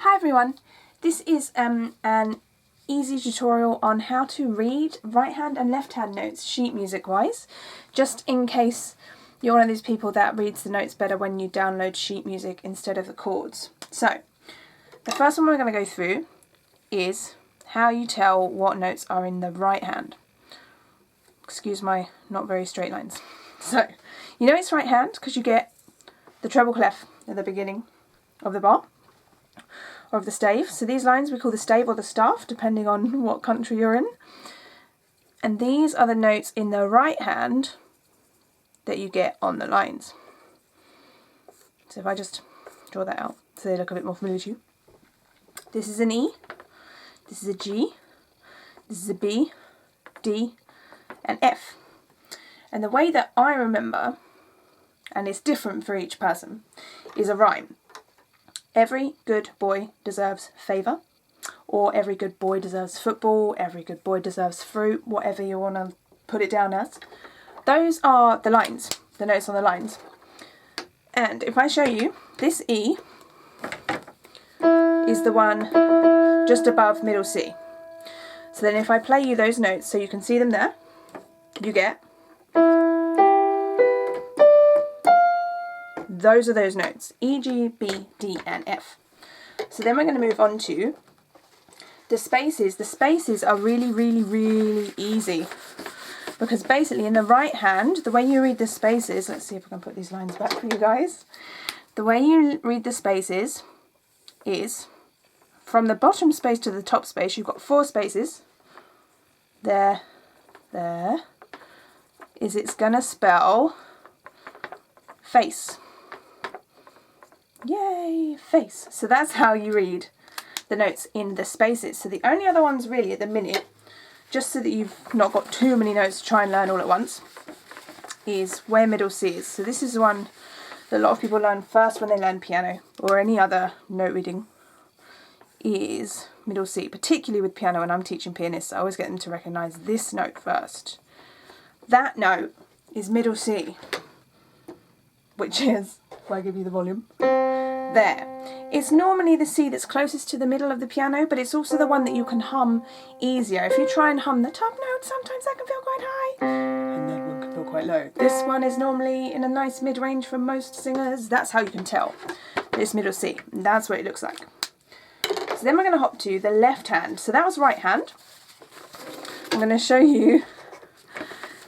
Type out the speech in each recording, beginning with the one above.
Hi everyone, this is an easy tutorial on how to read right hand and left hand notes sheet music wise, just in case you're one of these people that reads the notes better when you download sheet music instead of the chords. So the first one we're going to go through is how you tell what notes are in the right hand. Excuse my not very straight lines. So you know it's right hand because you get the treble clef at the beginning of the bar or of the stave. So these lines we call the stave or the staff, depending on what country you're in. And these are the notes in the right hand that you get on the lines. So if I just draw that out so they look a bit more familiar to you. This is an E, this is a G, this is a B, D and F. And the way that I remember, and it's different for each person, is a rhyme. Every good boy deserves favour, or every good boy deserves football, every good boy deserves fruit, whatever you want to put it down as. Those are the lines, the notes on the lines. And if I show you, this E is the one just above middle C. So then if I play you those notes so you can see them there, you get those are those notes, E, G, B, D and F. So then we're going to move on to the spaces. The spaces are really easy because basically in the right hand, the way you read the spaces, let's see if I can put these lines back for you guys. The way you read the spaces is from the bottom space to the top space, you've got 4 spaces. There, is it's going to spell face. Yay, face. So that's how you read the notes in the spaces. So the only other ones really at the minute, just so that you've not got too many notes to try and learn all at once, is where middle C is. So this is the one that a lot of people learn first when they learn piano or any other note reading, is middle C, particularly with piano. When I'm teaching pianists, I always get them to recognise this note first. That note is middle C, which is, if I give you the volume, there. It's normally the C that's closest to the middle of the piano, but it's also the one that you can hum easier. If you try and hum the top note, sometimes that can feel quite high, and that one can feel quite low. This one is normally in a nice mid-range for most singers. That's how you can tell this middle C, and that's what it looks like. So then we're going to hop to the left hand. So that was right hand. I'm going to show you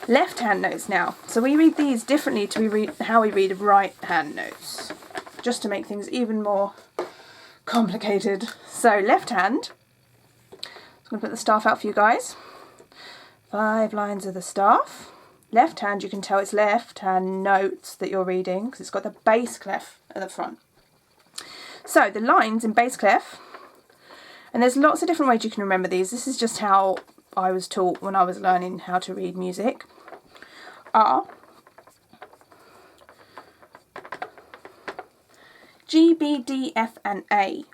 left hand notes now. So we read these differently to how we read right hand notes, just to make things even more complicated. So left hand, I'm going to put the staff out for you guys. 5 lines of the staff. Left hand, you can tell it's left hand notes that you're reading because it's got the bass clef at the front. So the lines in bass clef, and there's lots of different ways you can remember these. This is just how I was taught when I was learning how to read music. Are G, B, D, F and A.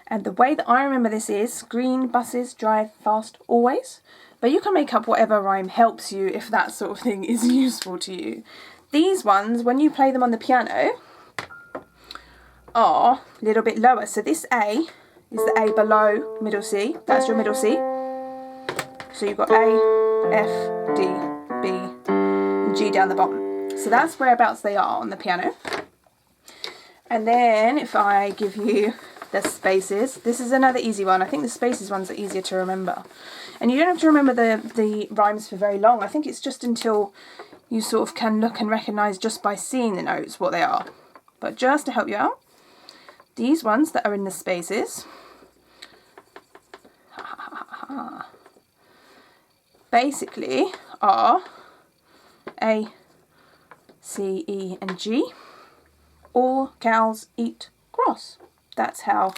And the way that I remember this is green buses drive fast always. But you can make up whatever rhyme helps you if that sort of thing is useful to you. These ones, when you play them on the piano, are a little bit lower. So this A is the A below middle C. That's your middle C. So you've got A, F, D, B, and G down the bottom. So that's whereabouts they are on the piano. And then if I give you the spaces, this is another easy one. I think the spaces ones are easier to remember. And you don't have to remember the rhymes for very long. I think it's just until you sort of can look and recognise just by seeing the notes what they are. But just to help you out, these ones that are in the spaces, basically are A, C, E and G. All cows eat grass. That's how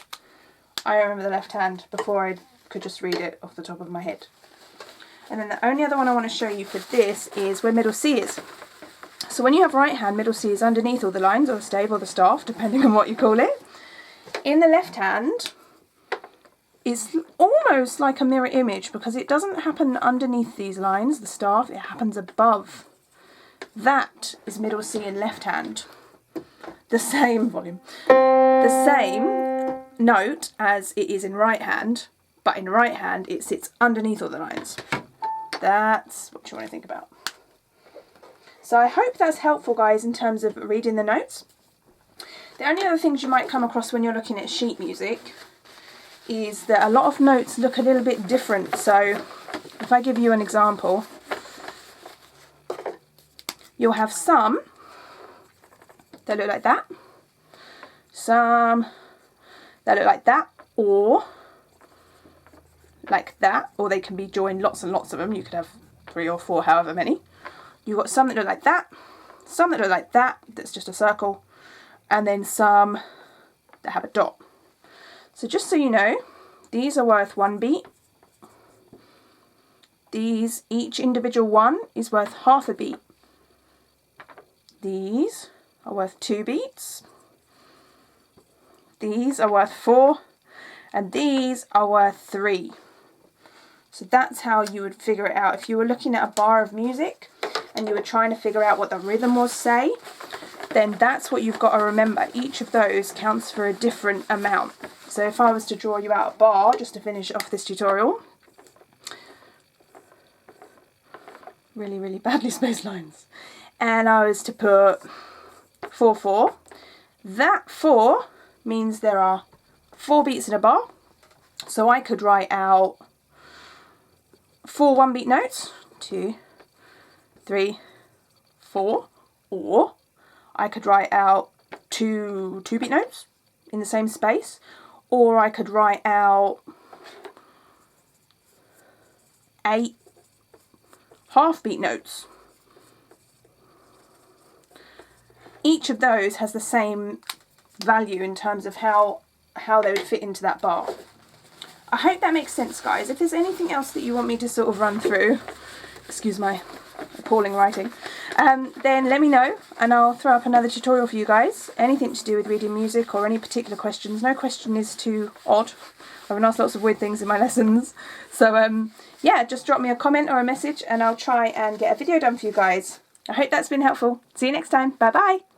I remember the left hand before I could just read it off the top of my head. And then the only other one I want to show you for this is where middle C is. So when you have right hand, middle C is underneath all the lines or the stave or the staff, depending on what you call it. In the left hand, it's almost like a mirror image because it doesn't happen underneath these lines, the staff, it happens above. That is middle C in left hand. The same volume. The same note as it is in right hand, but in right hand it sits underneath all the lines. That's what you want to think about. So I hope that's helpful, guys, in terms of reading the notes. The only other things you might come across when you're looking at sheet music is that a lot of notes look a little bit different. So if I give you an example, you'll have some that look like that, some that look like that, or like that, or they can be joined, lots and lots of them. You could have 3 or 4, however many. You've got some that look like that, some that look like that, that's just a circle, and then some that have a dot. So just so you know, these are worth 1 beat. These, each individual one is worth half a beat. These are worth 2 beats. These are worth 4, and these are worth 3. So that's how you would figure it out. If you were looking at a bar of music and you were trying to figure out what the rhythm was, say, then that's what you've got to remember. Each of those counts for a different amount. So if I was to draw you out a bar, just to finish off this tutorial, really badly spaced lines, and I was to put 4, 4, that 4 means there are 4 beats in a bar. So I could write out 4 1-beat notes, 2, 3, 4, or I could write out 2 2-beat notes in the same space, or I could write out 8 half-beat notes. Each of those has the same value in terms of how they would fit into that bar. I hope that makes sense, guys. If there's anything else that you want me to sort of run through, excuse my appalling writing, then let me know and I'll throw up another tutorial for you guys. Anything to do with reading music or any particular questions. No question is too odd. I've been asked lots of weird things in my lessons. So yeah, just drop me a comment or a message and I'll try and get a video done for you guys. I hope that's been helpful. See you next time. Bye bye.